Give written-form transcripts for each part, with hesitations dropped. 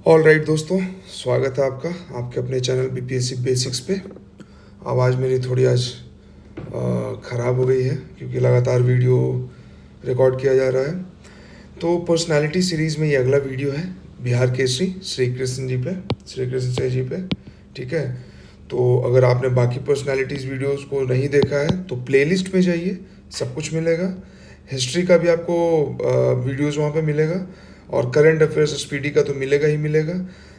All right दोस्तों, स्वागत है आपका आपके अपने चैनल बीपीएससी बेसिक्स पे। आवाज़ मेरी थोड़ी आज ख़राब हो गई है क्योंकि लगातार वीडियो रिकॉर्ड किया जा रहा है। तो पर्सनालिटी सीरीज़ में ये अगला वीडियो है बिहार केसरी श्री कृष्ण जी पे, श्री कृष्ण से जी पे। ठीक है, तो अगर आपने बाकी पर्सनालिटीज़ वीडियोस को नहीं देखा है तो प्लेलिस्ट में जाइए, सब कुछ मिलेगा। हिस्ट्री का भी आपको वीडियोस वहाँ पे मिलेगा और करंट अफेयर्स स्पीडी का तो मिलेगा ही मिलेगा।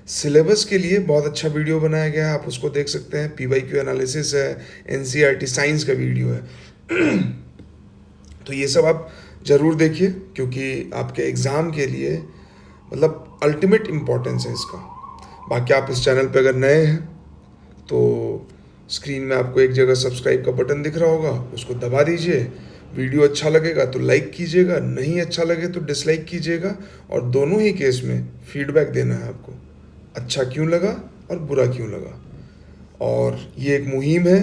सिलेबस के लिए बहुत अच्छा वीडियो बनाया गया है, आप उसको देख सकते हैं। पीवाईक्यू एनालिसिस है, एनसीईआरटी साइंस का वीडियो है। तो ये सब आप ज़रूर देखिए क्योंकि आपके एग्ज़ाम के लिए मतलब अल्टीमेट इम्पोर्टेंस है इसका। बाकी आप इस चैनल पे अगर नए हैं तो स्क्रीन में आपको एक जगह सब्सक्राइब का बटन दिख रहा होगा, उसको दबा दीजिए। वीडियो अच्छा लगेगा तो लाइक कीजिएगा, नहीं अच्छा लगे तो डिसलाइक कीजिएगा। और दोनों ही केस में फीडबैक देना है आपको, अच्छा क्यों लगा और बुरा क्यों लगा। और ये एक मुहिम है,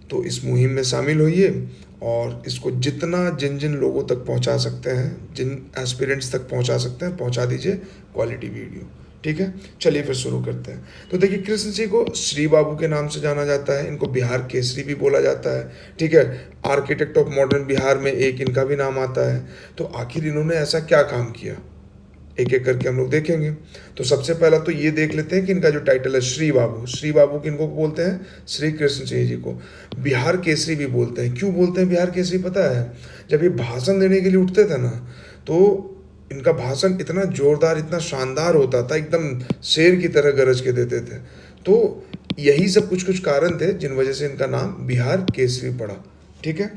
तो इस मुहिम में शामिल होइए और इसको जितना जिन जिन लोगों तक पहुंचा सकते हैं, जिन एस्पिरेंट्स तक पहुंचा सकते हैं, पहुंचा दीजिए क्वालिटी वीडियो। ठीक है, चलिए फिर शुरू करते हैं। तो देखिए, कृष्ण जी को श्री बाबू के नाम से जाना जाता है, इनको बिहार केसरी भी बोला जाता है। ठीक है, आर्किटेक्ट ऑफ मॉडर्न बिहार में एक इनका भी नाम आता है। तो आखिर इन्होंने ऐसा क्या काम किया, एक एक करके हम लोग देखेंगे। तो सबसे पहला तो ये देख लेते हैं कि इनका जो टाइटल है श्री बाबू, श्री बाबू किनको बोलते हैं? श्री कृष्ण सिंह जी को। बिहार केसरी भी बोलते हैं। क्यों बोलते हैं बिहार केसरी पता है? जब ये भाषण देने के लिए उठते थे ना, तो इनका भाषण इतना जोरदार, इतना शानदार होता था, एकदम शेर की तरह गरज के देते थे। तो यही सब कुछ कुछ कारण थे जिन वजह से इनका नाम बिहार केसरी पड़ा। ठीक है,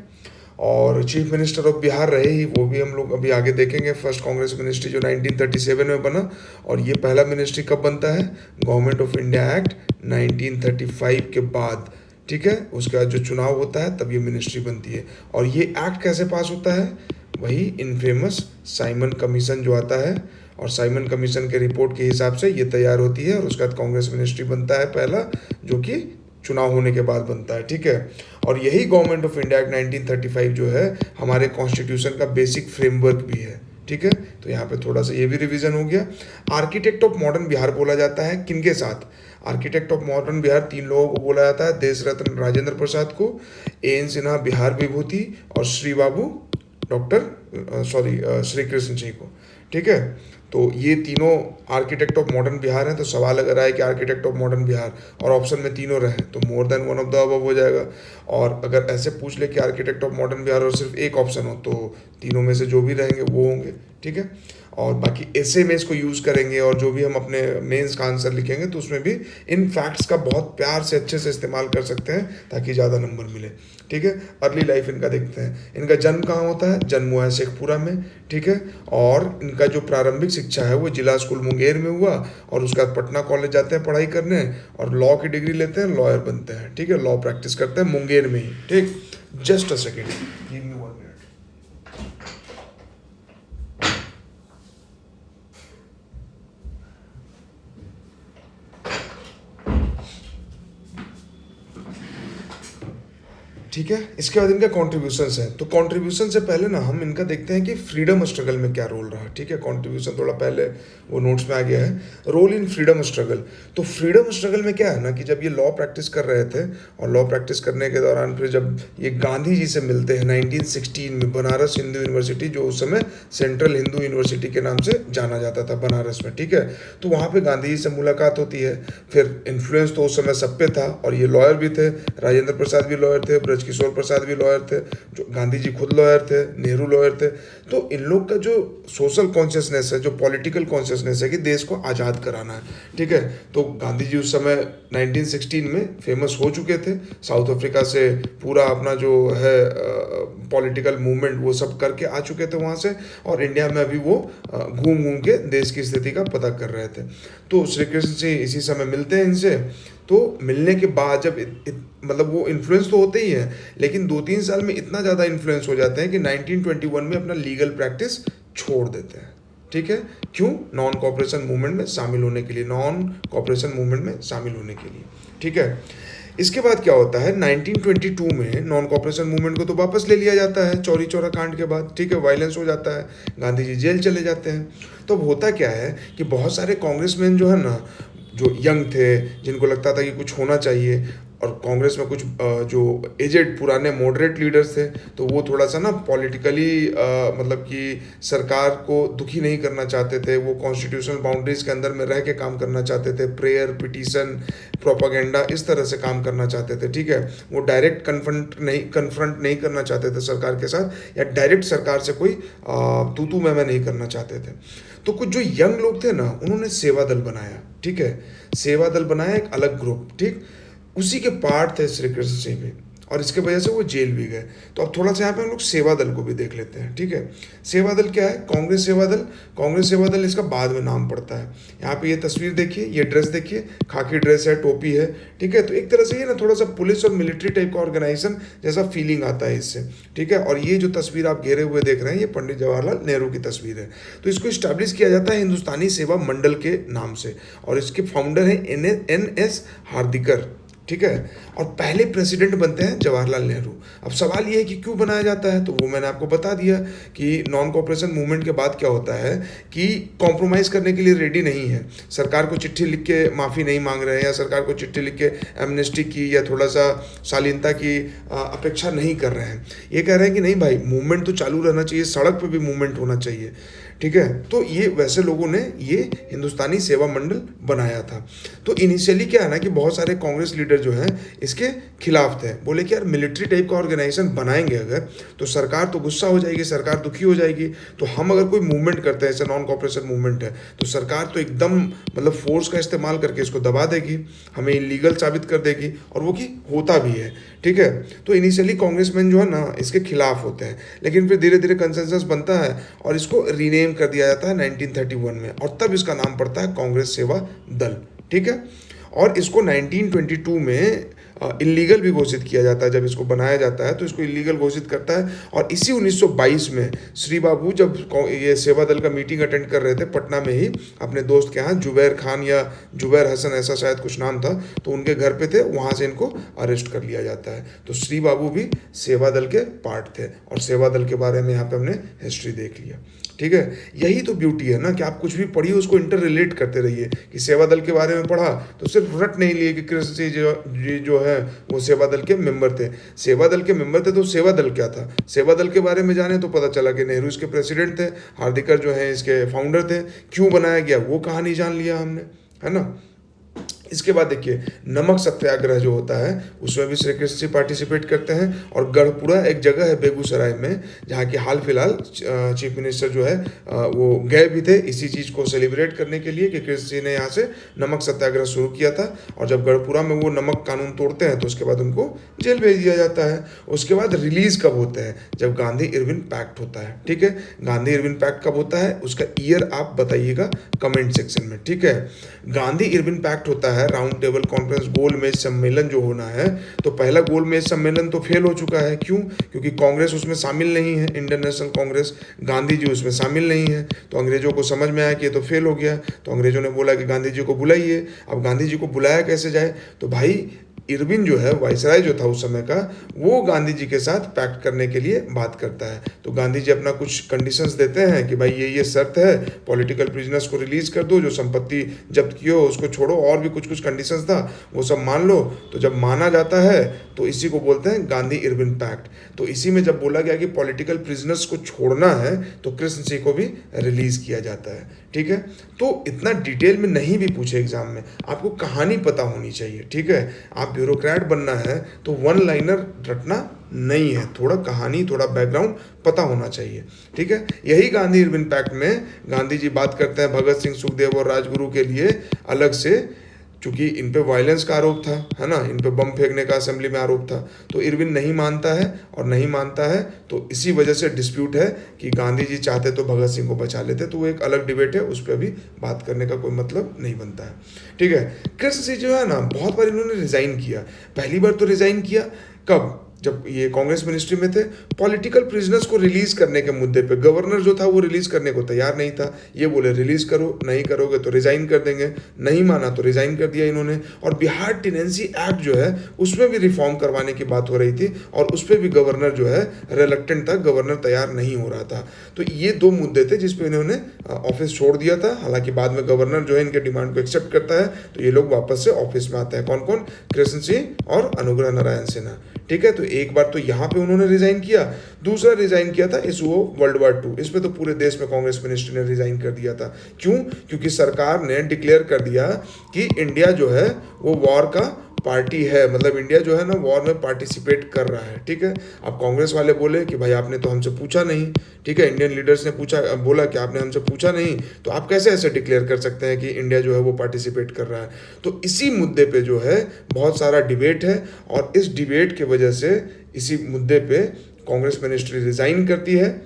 और चीफ मिनिस्टर ऑफ बिहार रहे ही, वो भी हम लोग अभी आगे देखेंगे। फर्स्ट कांग्रेस मिनिस्ट्री जो 1937 में बना, और ये पहला मिनिस्ट्री कब बनता है? गवर्नमेंट ऑफ इंडिया एक्ट 1935 के बाद। ठीक है, उसके बाद जो चुनाव होता है तब ये मिनिस्ट्री बनती है। और ये एक्ट कैसे पास होता है? वही इनफेमस साइमन कमीशन जो आता है, और साइमन कमीशन के रिपोर्ट के हिसाब से ये तैयार होती है, और उसके बाद कांग्रेस मिनिस्ट्री बनता है पहला, जो कि चुनाव होने के बाद बनता है। ठीक है, और यही गवर्नमेंट ऑफ इंडिया एक्ट 1935 जो है हमारे कॉन्स्टिट्यूशन का बेसिक फ्रेमवर्क भी है। ठीक है, तो यहाँ पे थोड़ा सा ये भी रिवीजन हो गया। आर्किटेक्ट ऑफ मॉडर्न बिहार बोला जाता है किनके साथ? आर्किटेक्ट ऑफ मॉडर्न बिहार तीन लोगों को बोला जाता है। देश रत्न राजेंद्र प्रसाद को, एन सिन्हा बिहार विभूति, और श्री बाबू श्री कृष्ण जी को। ठीक है, तो ये तीनों आर्किटेक्ट ऑफ मॉडर्न बिहार हैं। तो सवाल अगर आए कि आर्किटेक्ट ऑफ मॉडर्न बिहार और ऑप्शन में तीनों रहे तो more than one of the above हो जाएगा। और अगर ऐसे पूछ ले कि आर्किटेक्ट ऑफ मॉडर्न बिहार और सिर्फ एक ऑप्शन हो तो तीनों में से जो भी रहेंगे वो होंगे। ठीक है, और बाकी ऐसे में इसको यूज़ करेंगे, और जो भी हम अपने मेंस का आंसर लिखेंगे तो उसमें भी इन फैक्ट्स का बहुत प्यार से अच्छे से इस्तेमाल कर सकते हैं ताकि ज़्यादा नंबर मिले। ठीक है, अर्ली लाइफ इनका देखते हैं। इनका जन्म कहाँ होता है? जन्म हुआ है शेखपुरा में। ठीक है, और इनका जो प्रारंभिक शिक्षा है वो जिला स्कूल मुंगेर में हुआ, और उसके बाद पटना कॉलेज जाते हैं पढ़ाई करने, और लॉ की डिग्री लेते हैं, लॉयर बनते हैं। ठीक है, लॉ प्रैक्टिस करते हैं मुंगेर में ही। ठीक, just a second, give me 1 minute. ठीक है, इसके बाद इनका कॉन्ट्रीब्यूशंस है। तो कॉन्ट्रीब्यूशन से पहले ना हम इनका देखते हैं कि फ्रीडम स्ट्रगल में क्या रोल रहा। ठीक है, कॉन्ट्रीब्यूशन थोड़ा पहले वो नोट्स में आ गया है। Role in freedom struggle. तो फ्रीडम स्ट्रगल में क्या है ना कि जब ये लॉ प्रैक्टिस कर रहे थे, और लॉ प्रैक्टिस करने के दौरान फिर जब ये गांधी जी से मिलते हैं 1916 में, बनारस हिंदू यूनिवर्सिटी, जो उस समय सेंट्रल हिंदू यूनिवर्सिटी के नाम से जाना जाता था बनारस में। ठीक है, तो वहाँ पे गांधी जी से मुलाकात होती है। फिर इन्फ्लुएंस तो उस समय सब पे था, और ये लॉयर भी थे। राजेंद्र प्रसाद भी लॉयर थे, किशोर प्रसाद भी लॉयर थे, जो गांधी जी खुद लॉयर थे, नेहरू लॉयर थे। तो इन लोग का जो सोशल कॉन्शियसनेस है, जो पॉलिटिकल कॉन्शियसनेस है कि देश को आज़ाद कराना है। ठीक है, तो गांधी जी उस समय 1916 में फेमस हो चुके थे। साउथ अफ्रीका से पूरा अपना जो है पॉलिटिकल मूवमेंट वो सब करके आ चुके थे वहाँ से, और इंडिया में अभी वो घूम घूम के देश की स्थिति का पता कर रहे थे। तो श्री कृष्ण जी इसी समय मिलते हैं इनसे। तो मिलने के बाद जब मतलब वो इन्फ्लुएंस तो होते ही हैं, लेकिन 2-3 साल में इतना ज़्यादा इन्फ्लुएंस हो जाते हैं कि 1921 में अपना लीगल प्रैक्टिस छोड़ देते हैं। ठीक है, क्यों? नॉन कॉपरेशन मूवमेंट में शामिल होने के लिए, नॉन कॉपरेशन मूवमेंट में शामिल होने के लिए। ठीक है, इसके बाद क्या होता है, 1922 में नॉन कॉपरेशन मूवमेंट को तो वापस ले लिया जाता है चौरी चौरा कांड के बाद, ठीक है, वायलेंस हो जाता है, गांधी जी जेल चले जाते हैं। तो अब होता क्या है कि बहुत सारे कांग्रेसमैन जो है ना, जो यंग थे, जिनको लगता था कि कुछ होना चाहिए, और कांग्रेस में कुछ जो एजेड पुराने मॉडरेट लीडर्स थे, तो वो थोड़ा सा ना पॉलिटिकली मतलब कि सरकार को दुखी नहीं करना चाहते थे, वो कॉन्स्टिट्यूशनल बाउंड्रीज के अंदर में रह के काम करना चाहते थे, प्रेयर, पिटीशन, प्रोपागेंडा, इस तरह से काम करना चाहते थे, ठीक है। वो डायरेक्ट कन्फ्रंट नहीं करना चाहते थे सरकार के साथ, या डायरेक्ट सरकार से कोई तू तू मैं नहीं करना चाहते थे। तो कुछ जो यंग लोग थे ना, उन्होंने सेवा दल बनाया, ठीक है, सेवा दल बनाया, एक अलग ग्रुप, ठीक, उसी के पार्ट थे श्री कृष्ण सिंह भी, और इसके वजह से वो जेल भी गए। तो अब थोड़ा सा यहाँ पे हम लोग सेवा दल को भी देख लेते हैं, ठीक है। सेवा दल क्या है, कांग्रेस सेवा दल। कांग्रेस सेवा दल इसका बाद में नाम पड़ता है। यहाँ पे ये तस्वीर देखिए, ये ड्रेस देखिए, खाकी ड्रेस है, टोपी है, ठीक है। तो एक तरह से ये ना थोड़ा सा पुलिस और मिलिट्री टाइप का ऑर्गेनाइजेशन जैसा फीलिंग आता है इससे, ठीक है। और ये जो तस्वीर आप घेरे हुए देख रहे हैं, ये पंडित जवाहरलाल नेहरू की तस्वीर है। तो इसको इस्टेब्लिश किया जाता है हिंदुस्तानी सेवा मंडल के नाम से, और इसके फाउंडर हैं NS हार्दिकर, ठीक है। और पहले प्रेसिडेंट बनते हैं जवाहरलाल नेहरू। अब सवाल ये है कि क्यों बनाया जाता है, तो वो मैंने आपको बता दिया कि नॉन कॉपरेशन मूवमेंट के बाद क्या होता है कि कॉम्प्रोमाइज करने के लिए रेडी नहीं है, सरकार को चिट्ठी लिख के माफ़ी नहीं मांग रहे हैं, या सरकार को चिट्ठी लिख के एमनेस्टी की या थोड़ा सा शालीनता की अपेक्षा नहीं कर रहे हैं। ये कह रहे हैं कि नहीं भाई, मूवमेंट तो चालू रहना चाहिए, सड़क पर भी मूवमेंट होना चाहिए, ठीक है। तो ये वैसे लोगों ने ये हिंदुस्तानी सेवा मंडल बनाया था। तो इनिशियली क्या है ना कि बहुत सारे कांग्रेस लीडर जो हैं इसके खिलाफ थे, बोले कि यार मिलिट्री टाइप का ऑर्गेनाइजेशन बनाएंगे अगर, तो सरकार तो गुस्सा हो जाएगी, सरकार दुखी हो जाएगी। तो हम अगर कोई मूवमेंट करते हैं, ऐसा नॉन कॉपरेशन मूवमेंट है, तो सरकार तो एकदम मतलब फोर्स का इस्तेमाल करके इसको दबा देगी, हमें इलीगल साबित कर देगी, और वो कि होता भी है, ठीक है। तो इनिशियली कांग्रेसमैन जो है ना इसके खिलाफ होते हैं, लेकिन फिर धीरे धीरे कंसेंसस बनता है और इसको रीनेम कर दिया जाता है 1931 में, और तब इसका नाम पड़ता है कांग्रेस सेवा दल, ठीक है। और इसको 1922 में इलीगल भी घोषित किया जाता है। जब इसको बनाया जाता है तो इसको इलीगल घोषित करता है। और इसी 1922 में श्री बाबू जब ये सेवा दल का मीटिंग अटेंड कर रहे थे पटना में ही अपने दोस्त के यहाँ, जुबैर खान या जुबैर हसन ऐसा शायद कुछ नाम था, तो उनके घर पे थे, वहाँ से इनको अरेस्ट कर लिया जाता है। तो श्री बाबू भी सेवा दल के पार्ट थे, और सेवा दल के बारे में यहाँ पे हमने हिस्ट्री देख लिया, ठीक है। यही तो ब्यूटी है ना कि आप कुछ भी पढ़िए उसको इंटर रिलेट करते रहिए। कि सेवा दल के बारे में पढ़ा तो सिर्फ रट नहीं लिए कि कृष्ण सिंह जो है वो सेवा दल के मेंबर थे। सेवा दल के मेंबर थे तो सेवा दल क्या था, सेवा दल के बारे में जाने तो पता चला कि नेहरू इसके प्रेसिडेंट थे, हार्दिकर जो है इसके फाउंडर थे, क्यों बनाया गया वो कहानी जान लिया हमने, है ना। इसके बाद देखिए नमक सत्याग्रह जो होता है उसमें भी श्री कृष्ण सिंह पार्टिसिपेट करते हैं। और गढ़पुरा एक जगह है बेगूसराय में जहाँ की हाल फिलहाल चीफ मिनिस्टर जो है वो गए भी थे इसी चीज़ को सेलिब्रेट करने के लिए कि कृष्ण सिंह ने यहाँ से नमक सत्याग्रह शुरू किया था। और जब गढ़पुरा में वो नमक कानून तोड़ते हैं तो उसके बाद उनको जेल भेज दिया जाता है। उसके बाद रिलीज कब होते हैं, जब गांधी इरविन पैक्ट होता है, ठीक है। गांधी इरविन पैक्ट कब होता है उसका ईयर आप बताइएगा कमेंट सेक्शन में, ठीक है। गांधी इरविन पैक्ट होता है राउंड टेबल कॉन्फ्रेंस गोल मेज सम्मेलन जो होना है। तो पहला गोल मेज सम्मेलन तो फेल हो चुका है, क्यों, क्योंकि कांग्रेस उसमें शामिल नहीं है, इंडियन नेशनल कांग्रेस, गांधी जी उसमें शामिल नहीं है। तो अंग्रेजों को समझ में आया कि ये तो फेल हो गया, तो अंग्रेजों ने बोला कि गांधी जी को बुलाइए। अब गांधी जी को बुलाया कैसे जाए, तो भाई इरविन जो है वाइसराय जो था उस समय का, वो गांधी जी के साथ पैक्ट करने के लिए बात करता है। तो गांधी जी अपना कुछ कंडीशंस देते हैं कि भाई ये शर्त है, पॉलिटिकल प्रिजनर्स को रिलीज कर दो, जो संपत्ति जब्त की हो उसको छोड़ो, और भी कुछ कुछ कंडीशंस था वो सब मान लो। तो जब माना जाता है तो इसी को बोलते हैं गांधी इरविन पैक्ट। तो इसी में जब बोला गया कि पॉलिटिकल प्रिजनर्स को छोड़ना है तो कृष्ण सिंह को भी रिलीज किया जाता है, ठीक है। तो इतना डिटेल में नहीं भी पूछे एग्जाम में, आपको कहानी पता होनी चाहिए, ठीक है। आप ब्यूरोक्रेट बनना है तो वन लाइनर रटना नहीं है, थोड़ा कहानी थोड़ा बैकग्राउंड पता होना चाहिए, ठीक है। यही गांधी इरविन पैक्ट में गांधी जी बात करते हैं भगत सिंह, सुखदेव और राजगुरु के लिए अलग से, चूंकि इन पे वायलेंस का आरोप था, है ना, इन पे बम फेंकने का असेंबली में आरोप था। तो इरविन नहीं मानता है, और नहीं मानता है तो इसी वजह से डिस्प्यूट है कि गांधी जी चाहते तो भगत सिंह को बचा लेते। तो वो एक अलग डिबेट है, उस पर भी बात करने का कोई मतलब नहीं बनता है, ठीक है। कृष्ण सिंह जो है ना बहुत बार इन्होंने रिजाइन किया। पहली बार तो रिजाइन किया कब, जब ये कांग्रेस मिनिस्ट्री में थे, पॉलिटिकल प्रिजनर्स को रिलीज करने के मुद्दे पे गवर्नर जो था वो रिलीज करने को तैयार नहीं था। ये बोले रिलीज करो, नहीं करोगे तो रिजाइन कर देंगे, नहीं माना तो रिजाइन कर दिया इन्होंने। और बिहार टेनेंसी एक्ट जो है उसमें भी रिफॉर्म करवाने की बात हो रही थी और उस पर भी गवर्नर जो है रिलक्टेंट था, गवर्नर तैयार नहीं हो रहा था। तो ये दो मुद्दे थे जिसपे इन्होंने ऑफिस छोड़ दिया था। हालांकि बाद में गवर्नर जो है इनके डिमांड को एक्सेप्ट करता है तो ये लोग वापस से ऑफिस में आते हैं। कौन कौन? कृष्ण सिंह और अनुग्रह नारायण सिन्हा। ठीक है, तो एक बार तो यहाँ पे उन्होंने रिजाइन किया, दूसरा रिजाइन किया था इस वो वर्ल्ड war II। इसमें तो पूरे देश में कांग्रेस मिनिस्ट्री ने रिजाइन कर दिया था। क्यों? क्योंकि सरकार ने डिक्लेयर कर दिया कि इंडिया जो है वो वॉर का पार्टी है, मतलब इंडिया जो है ना वॉर में पार्टिसिपेट कर रहा है। ठीक है, अब कांग्रेस वाले बोले कि भाई आपने तो हमसे पूछा नहीं। ठीक है, इंडियन लीडर्स ने पूछा, बोला कि आपने हमसे पूछा नहीं तो आप कैसे ऐसे डिक्लेयर कर सकते हैं कि इंडिया जो है वो पार्टिसिपेट कर रहा है। तो इसी मुद्दे पे जो है बहुत सारा डिबेट है और इस डिबेट की वजह से इसी मुद्दे पे कांग्रेस मिनिस्ट्री रिजाइन करती है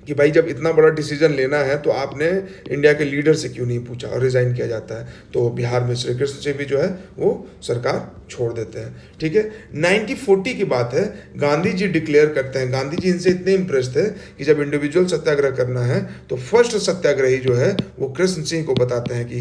कि भाई जब इतना बड़ा डिसीजन लेना है तो आपने इंडिया के लीडर से क्यों नहीं पूछा, और रिजाइन किया जाता है। तो बिहार में श्री कृष्ण से भी जो है वो सरकार छोड़ देते हैं। ठीक है, 1940 की बात है, गांधी जी डिक्लेयर करते हैं। गांधी जी इनसे इतने इंप्रेस थे कि जब इंडिविजुअल सत्याग्रह करना है तो फर्स्ट सत्याग्रही जो है वो कृष्ण सिंह को बताते हैं कि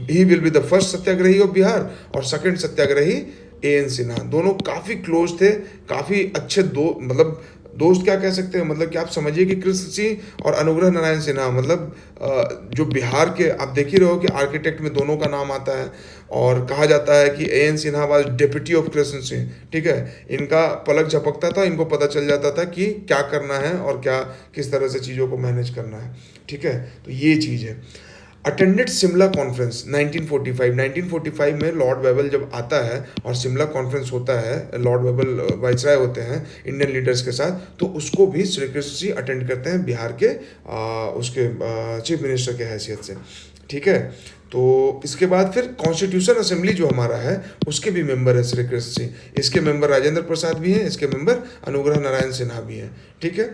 he will be the first satyagrahi of Bihar, और सेकंड सत्याग्रही A.N. सिन्हा। दोनों काफ़ी क्लोज थे, काफ़ी अच्छे मतलब दोस्त क्या कह सकते हैं, मतलब कि आप समझिए कि कृष्ण सिंह और अनुग्रह नारायण सिन्हा मतलब जो बिहार के, आप देख ही रहे हो कि आर्किटेक्ट में दोनों का नाम आता है और कहा जाता है कि A.N. Sinha was deputy of Krishna Singh. ठीक है, इनका पलक झपकता था, इनको पता चल जाता था कि क्या करना है और क्या किस तरह से चीज़ों को मैनेज करना है। ठीक है, तो ये चीज़ है। अटेंडेड शिमला कॉन्फ्रेंस 1945 में लॉर्ड वेबल जब आता है और शिमला कॉन्फ्रेंस होता है, लॉर्ड वेबल वाइसराय होते हैं इंडियन लीडर्स के साथ, तो उसको भी श्री कृष्ण सिंह अटेंड करते हैं बिहार के उसके चीफ मिनिस्टर के हैसियत से। ठीक है, तो इसके बाद फिर कॉन्स्टिट्यूशन असेंबली जो हमारा है उसके भी मेंबर है श्री कृष्ण सिंह। इसके मेंबर राजेंद्र प्रसाद भी हैं, इसके मेंबर अनुग्रह नारायण सिन्हा भी हैं। ठीक है,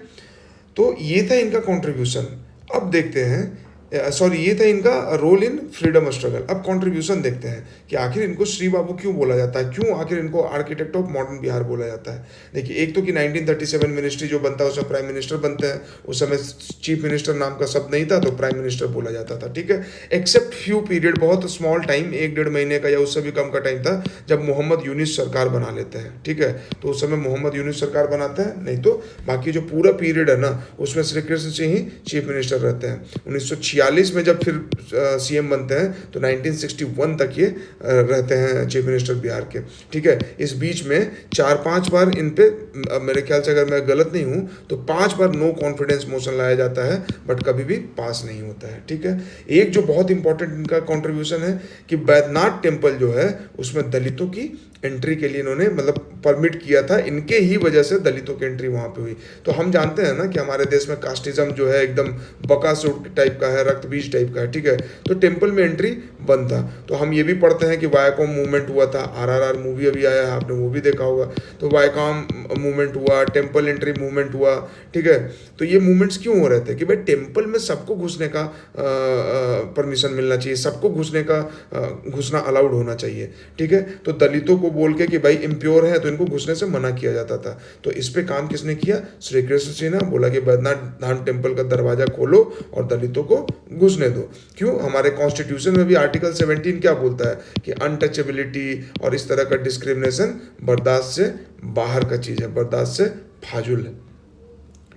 तो ये था इनका कॉन्ट्रीब्यूशन। अब देखते हैं, ये था इनका रोल इन फ्रीडम स्ट्रगल। अब कंट्रीब्यूशन देखते हैं कि आखिर इनको श्री बाबू क्यों बोला जाता है, क्यों आखिर इनको आर्किटेक्ट ऑफ मॉडर्न बिहार बोला जाता है। देखिए, एक तो कि 1937 मिनिस्ट्री जो बनता है उसमें प्राइम मिनिस्टर बनते हैं। उस समय चीफ मिनिस्टर नाम का शब्द नहीं था तो प्राइम मिनिस्टर बोला जाता था। ठीक है, एक्सेप्ट फ्यू पीरियड, बहुत स्मॉल टाइम, 1-1.5 महीने का या उससे भी कम का टाइम था जब मोहम्मद यूनिस सरकार बना लेते हैं। ठीक है, तो उस समय मोहम्मद यूनिस सरकार बनाते हैं, नहीं तो बाकी जो पूरा पीरियड है ना उसमें श्री कृष्ण सिंह ही चीफ मिनिस्टर रहते हैं। 1946 में जब फिर सीएम बनते हैं तो 1961 तक ये रहते हैं चीफ मिनिस्टर बिहार के। ठीक है, इस बीच में 4-5 बार इन पे, मेरे ख्याल से अगर मैं गलत नहीं हूँ तो 5 बार नो कॉन्फिडेंस मोशन लाया जाता है, बट कभी भी पास नहीं होता है। ठीक है, एक जो बहुत इंपॉर्टेंट इनका कॉन्ट्रीब्यूशन है कि बैद्यनाथ टेम्पल जो है उसमें दलितों की एंट्री के लिए इन्होंने मतलब परमिट किया था, इनके ही वजह से दलितों की एंट्री वहाँ पे हुई। तो हम जानते हैं ना कि हमारे देश में कास्टिज्म जो है एकदम बकासुर टाइप का है, रक्त बीज टाइप का है। ठीक है, तो टेम्पल में एंट्री बंद था। तो हम ये भी पढ़ते हैं कि वायाकॉम मूवमेंट हुआ था, RRR मूवी अभी आया है, आपने वो भी देखा होगा। तो वायाकॉम मूवमेंट हुआ, टेम्पल एंट्री मूवमेंट हुआ। ठीक है, तो ये मूवमेंट्स क्यों हो रहे थे कि भाई टेम्पल में सबको घुसने का परमिशन मिलना चाहिए, सबको घुसना अलाउड होना चाहिए। ठीक है, तो दलितों को बोल के कि भाई इम्प्योर है तो इनको घुसने से मना किया जाता था। तो इस पे काम किसने किया? श्री कृष्ण सिंह ने बोला कि बैद्यनाथ धाम टेम्पल का दरवाजा खोलो और दलितों को घुसने दो। क्यों? हमारे कॉन्स्टिट्यूशन में भी आर्टिकल 17 क्या बोलता है कि अनटचेबिलिटी और इस तरह का डिस्क्रिमिनेशन बर्दाश्त से बाहर का चीज़ है, बर्दाश्त से फाजुल है।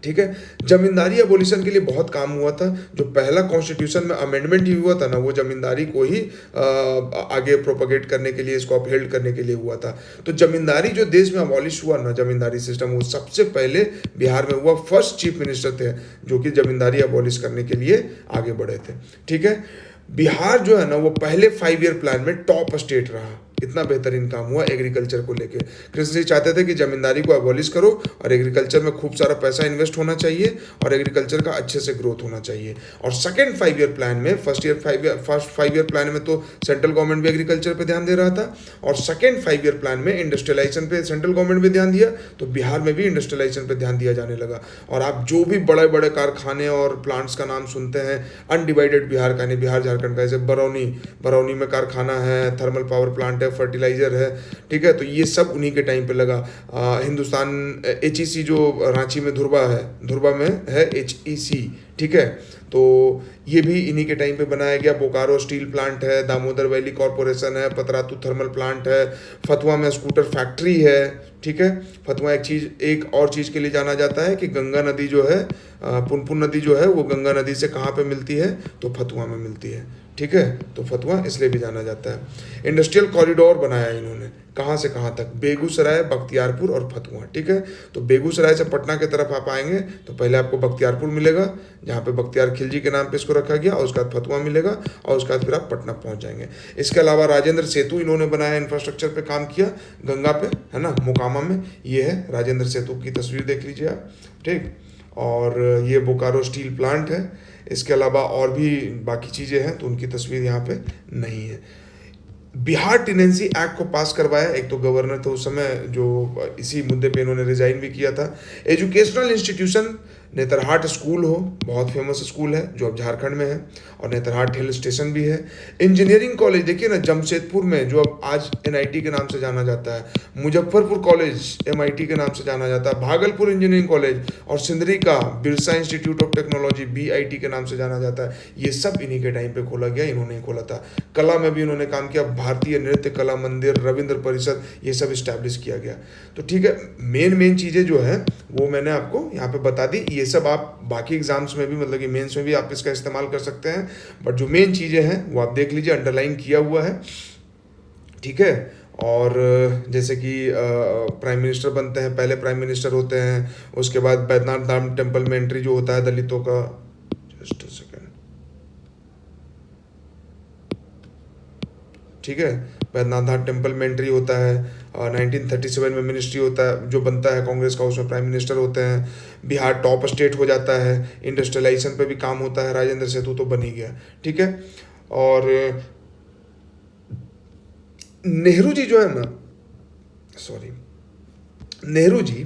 ठीक है, जमींदारी एबोलिशन के लिए बहुत काम हुआ था। जो पहला कॉन्स्टिट्यूशन में अमेंडमेंट ही हुआ था ना, वो जमींदारी को ही आगे प्रोपगेट करने के लिए, इसको अपहेल्ड करने के लिए हुआ था। तो जमींदारी जो देश में अबॉलिश हुआ ना, जमींदारी सिस्टम, वो सबसे पहले बिहार में हुआ। फर्स्ट चीफ मिनिस्टर थे जो कि जमींदारी अबॉलिश करने के लिए आगे बढ़े थे। ठीक है, बिहार जो है ना वो पहले 5 ईयर प्लान में टॉप स्टेट रहा। इतना बेहतरीन काम हुआ एग्रीकल्चर को लेके। कृष्ण जी चाहते थे कि जमींदारी को एबॉलिश करो और एग्रीकल्चर में खूब सारा पैसा इन्वेस्ट होना चाहिए और एग्रीकल्चर का अच्छे से ग्रोथ होना चाहिए। और सेकंड 5 ईयर प्लान में, फर्स्ट 5 ईयर प्लान में तो सेंट्रल गवर्नमेंट भी एग्रीकल्चर पे ध्यान दे रहा था, और सेकंड 5 ईयर प्लान में इंडस्ट्रियलाइजेशन पे सेंट्रल गवर्नमेंट भी ध्यान दिया, तो बिहार में भी इंडस्ट्रियलाइजेशन पे ध्यान दिया जाने लगा। और आप जो भी बड़े बड़े कारखाने और प्लांट्स का नाम सुनते हैं, अनडिवाइडेड बिहार का, नहीं बिहार झारखंड का, जैसे बरौनी में कारखाना है, थर्मल पावर प्लांट है, फर्टिलाइज़र है, ठीक है। तो ये सब उन्हीं के टाइम पे लगा। हिंदुस्तान HEC जो रांची में धुर्बा में है HEC, ठीक है। तो ये भी इन्हीं के टाइम पे बनाया गया। बोकारो स्टील प्लांट है, दामोदर वैली कॉरपोरेशन है, पतरातू थर्मल प्लांट है, फतवा में स्कूटर फैक्ट्री है, ठीक है। फतवा एक और चीज़ के लिए जाना जाता है कि गंगा नदी जो है, पुनपुन नदी जो है वो गंगा नदी से कहाँ पे मिलती है, तो फतवा में मिलती है, ठीक है। तो फतवा इसलिए भी जाना जाता है। इंडस्ट्रियल कॉरिडोर बनाया इन्होंने, कहाँ से कहाँ तक, बेगूसराय, बख्तियारपुर और फतवा, ठीक है। तो बेगूसराय से पटना की तरफ आप आएंगे तो पहले आपको बख्तियारपुर मिलेगा, जहाँ पे बख्तियार खिलजी के नाम पे इसको रखा गया, और उसके बाद फतवा मिलेगा, और उसके बाद फिर आप पटना पहुँच जाएंगे। इसके अलावा राजेंद्र सेतु इन्होंने बनाया, इंफ्रास्ट्रक्चर पे काम किया गंगा पे, है ना, मोकामा में। ये है राजेंद्र सेतु की तस्वीर, देख लीजिए आप, ठीक। और ये बोकारो स्टील प्लांट है। इसके अलावा और भी बाकी चीज़ें हैं तो उनकी तस्वीर यहाँ पे नहीं है। बिहार टेनेंसी एक्ट को पास करवाया, एक तो गवर्नर थे उस समय जो इसी मुद्दे पे इन्होंने रिजाइन भी किया था। एजुकेशनल इंस्टीट्यूशन, नेतरहाट स्कूल हो, बहुत फेमस स्कूल है जो अब झारखंड में है, और नेतरहाट हिल स्टेशन भी है। इंजीनियरिंग कॉलेज देखिए ना, जमशेदपुर में, जो अब आज NIT के नाम से जाना जाता है। मुजफ्फरपुर कॉलेज MIT के नाम से जाना जाता है। भागलपुर इंजीनियरिंग कॉलेज, और सिंदरी का Birsa institute of technology BIT के नाम से जाना जाता है। ये सब इन्हीं के टाइम पे खोला गया, इन्होंने ही खोला था। कला में भी इन्होंने काम किया, भारतीय नृत्य कला मंदिर, रविंद्र परिषद, ये सब इस्टेब्लिश किया गया। तो ठीक है, मेन चीज़ें जो है वो मैंने आपको यहाँ पे बता दी। ये सब आप बाकी एग्जाम्स में भी, मतलब कि मेंस में भी आप इसका इस्तेमाल कर सकते हैं, बट जो मेन चीज़ें हैं वो आप देख लीजिए, अंडरलाइन किया हुआ है, ठीक है। और जैसे कि प्राइम मिनिस्टर बनते हैं, पहले प्राइम मिनिस्टर होते हैं, उसके बाद बैद्यनाथ धाम टेम्पल में एंट्री जो होता है दलितों का, जस्ट अ सेकेंड, ठीक है, बैद्यनाथ धाम टेम्पल में एंट्री होता है। 1937 में मिनिस्ट्री होता है जो बनता है कांग्रेस का, उसमें प्राइम मिनिस्टर होते हैं। बिहार टॉप स्टेट हो जाता है। इंडस्ट्रियलाइजेशन पे भी काम होता है, राजेंद्र सेतु तो बन ही गया, ठीक है। और नेहरू जी जो है ना, सॉरी, नेहरू जी,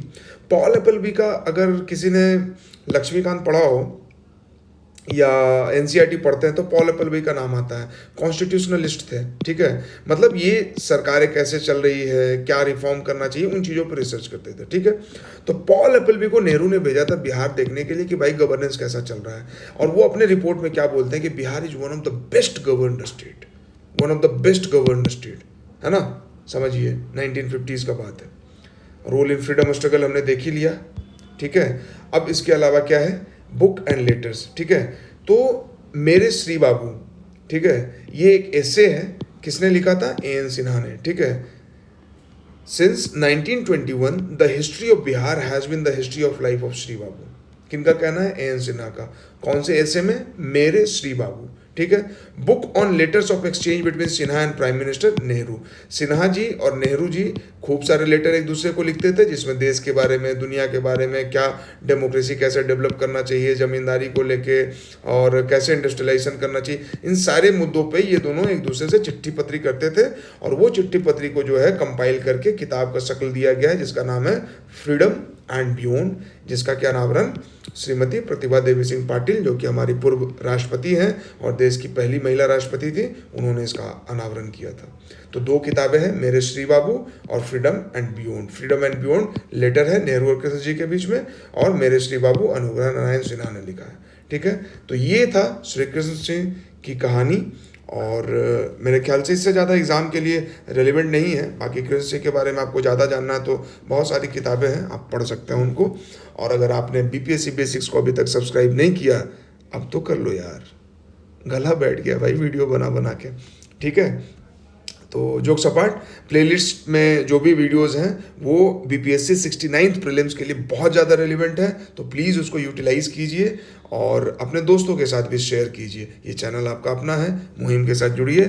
पॉल एपलबी का, अगर किसी ने लक्ष्मीकांत पढ़ा हो या NCERT पढ़ते हैं तो पॉल एपलबी का नाम आता है। कॉन्स्टिट्यूशनलिस्ट थे, ठीक है। मतलब ये सरकारें कैसे चल रही है, क्या रिफॉर्म करना चाहिए, उन चीज़ों पर रिसर्च करते थे, ठीक है। तो पॉल एपलबी को नेहरू ने भेजा था बिहार देखने के लिए कि भाई गवर्नेंस कैसा चल रहा है। और वो अपने रिपोर्ट में क्या बोलते हैं कि Bihar is one of the best governed state, one of the best governed state, है ना। समझिए 1950s का बात है। रोल इन फ्रीडम स्ट्रगल हमने देख ही लिया, ठीक है। अब इसके अलावा क्या है, बुक एंड लेटर्स, ठीक है। तो मेरे श्री बाबू, ठीक है, ये एक एसे है, किसने लिखा था, A.N. सिन्हा ने, ठीक है। Since 1921 the history of Bihar has been the history of life of Shri Babu. किनका कहना है, A.N. सिन्हा का। कौन से एसे में, मेरे श्री बाबू, ठीक है। Book on letters of exchange between Sinha and prime minister Nehru. Sinha ji और नेहरू जी खूब सारे लेटर एक दूसरे को लिखते थे, जिसमें देश के बारे में, दुनिया के बारे में, क्या डेमोक्रेसी कैसे डेवलप करना चाहिए, ज़मींदारी को लेके, और कैसे इंडस्ट्रियलाइजेशन करना चाहिए, इन सारे मुद्दों पे ये दोनों एक दूसरे से चिट्ठी पत्री करते थे। और वो चिट्ठी पत्री को जो है कंपाइल करके किताब का शक्ल दिया गया है, जिसका नाम है फ्रीडम एंड बियॉन्ड, जिसका क्या अनावरण श्रीमती प्रतिभा देवी सिंह पाटिल, जो कि हमारी पूर्व राष्ट्रपति हैं और देश की पहली महिला राष्ट्रपति थी, उन्होंने इसका अनावरण किया था। तो दो किताबें हैं, मेरे श्री बाबू और Freedom and Beyond. Freedom and Beyond letter है नेहरू और कृष्ण जी के बीच में, और मेरे श्री बाबू अनुग्रह नारायण सिन्हा ने लिखा है, ठीक है। तो ये था श्री कृष्ण सिंह की कहानी, और मेरे ख्याल से इससे ज़्यादा एग्ज़ाम के लिए रेलिवेंट नहीं है। बाकी कृष्ण सिंह के बारे में आपको ज़्यादा जानना है तो बहुत सारी किताबें हैं, आप पढ़ सकते हैं उनको। और अगर आपने BPSC बेसिक्स को अभी तक सब्सक्राइब नहीं किया, अब तो कर लो यार, गला बैठ गया भाई वीडियो बना बना के, ठीक है। तो जोक्स अपार्ट, प्लेलिस्ट में जो भी वीडियोस हैं वो BPSC 69th प्रीलिम्स के लिए बहुत ज़्यादा रेलिवेंट है, तो प्लीज़ उसको यूटिलाइज़ कीजिए और अपने दोस्तों के साथ भी शेयर कीजिए। ये चैनल आपका अपना है, मुहिम के साथ जुड़िए।